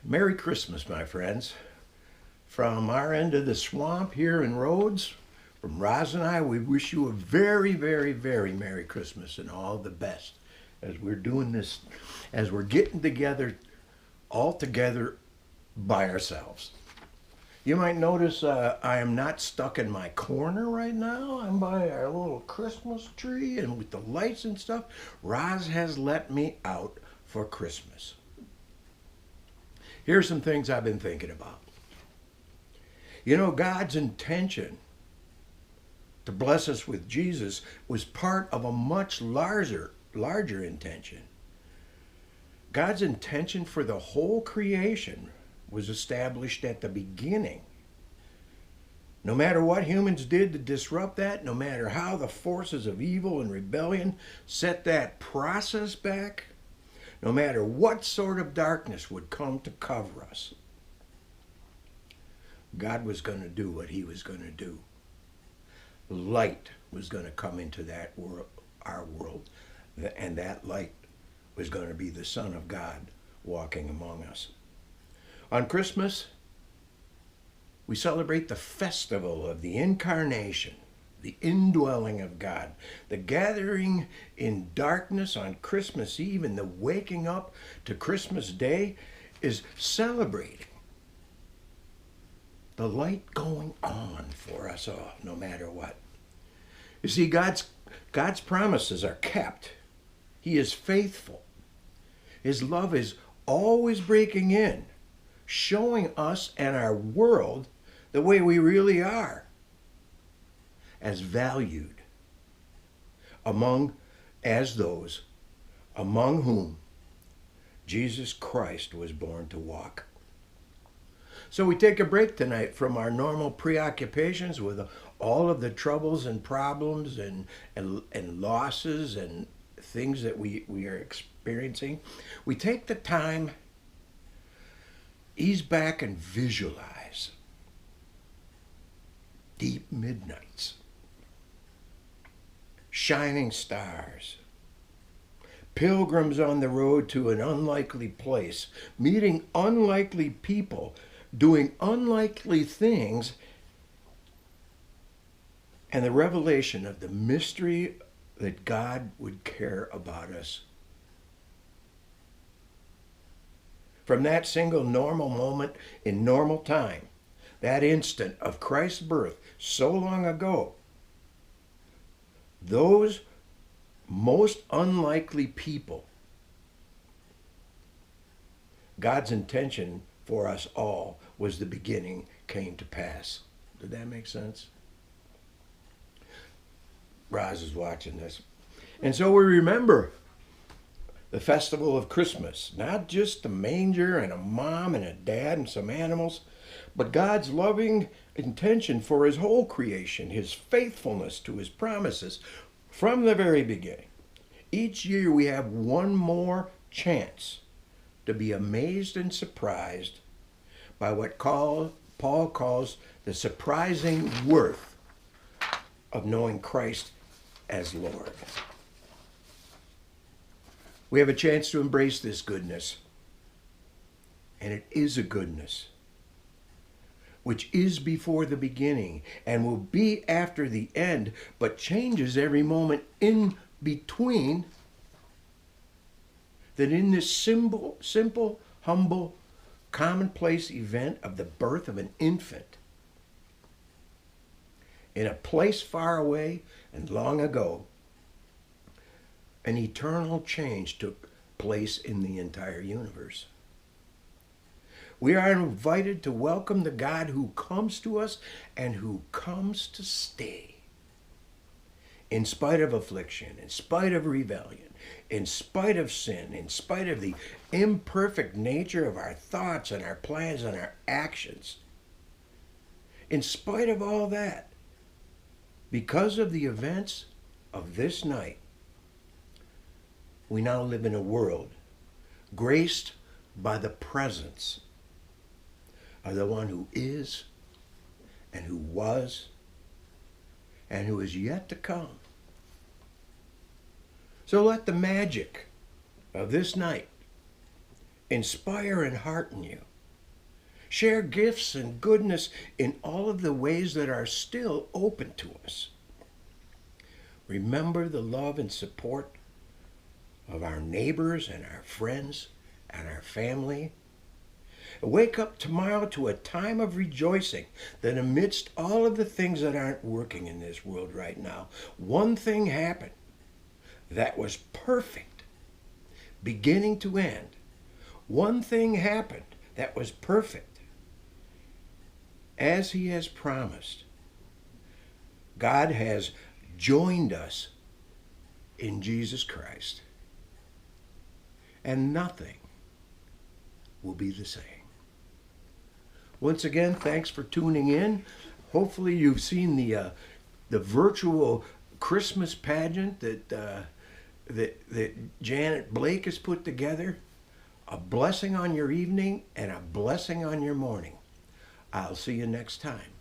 Merry Christmas, my friends. From our end of the swamp here in Rhodes, from Roz and I, we wish you a very, very, very Merry Christmas and all the best as we're doing this, as we're getting together, all together by ourselves. You might notice I am not stuck in my corner right now. I'm by our little Christmas tree and with the lights and stuff. Roz has let me out for Christmas. Here's some things I've been thinking about. You know, God's intention to bless us with Jesus was part of a much larger intention. God's intention for the whole creation was established at the beginning. No matter what humans did to disrupt that, no matter how the forces of evil and rebellion set that process back, no matter what sort of darkness would come to cover us, God was going to do what he was going to do. Light was going to come into that world, our world, and that light was going to be the Son of God walking among us. On Christmas, we celebrate the festival of the incarnation, the indwelling of God, the gathering in darkness on Christmas Eve and the waking up to Christmas Day is celebrating the light going on for us all, no matter what. You see, God's promises are kept. He is faithful. His love is always breaking in, showing us and our world the way we really are, as valued as those among whom Jesus Christ was born to walk. So we take a break tonight from our normal preoccupations with all of the troubles and problems and losses and things that we are experiencing. We take the time, ease back and visualize deep midnights, shining stars, pilgrims on the road to an unlikely place, meeting unlikely people, doing unlikely things, and the revelation of the mystery that God would care about us. From that single normal moment in normal time, that instant of Christ's birth so long ago, those most unlikely people, God's intention for us all was the beginning came to pass. Did that make sense? Roz is watching this. And so we remember the festival of Christmas, not just the manger and a mom and a dad and some animals, but God's loving intention for his whole creation, his faithfulness to his promises from the very beginning. Each year we have one more chance to be amazed and surprised by what Paul calls the surprising worth of knowing Christ as Lord. We have a chance to embrace this goodness, and it is a goodness which is before the beginning and will be after the end, but changes every moment in between. That in this simple, humble, commonplace event of the birth of an infant in a place far away and long ago, an eternal change took place in the entire universe. We are invited to welcome the God who comes to us and who comes to stay. In spite of affliction, in spite of rebellion, in spite of sin, in spite of the imperfect nature of our thoughts and our plans and our actions, in spite of all that, because of the events of this night, we now live in a world graced by the presence of the one who is and who was and who is yet to come. So let the magic of this night inspire and hearten you Share gifts and goodness in all of the ways that are still open to us. Remember the love and support of our neighbors and our friends and our family. Wake up tomorrow to a time of rejoicing that amidst all of the things that aren't working in this world right now, one thing happened that was perfect, beginning to end. One thing happened that was perfect. As He has promised, God has joined us in Jesus Christ. And nothing will be the same. Once again, thanks for tuning in. Hopefully you've seen the virtual Christmas pageant that Janet Blake has put together. A blessing on your evening and a blessing on your morning. I'll see you next time.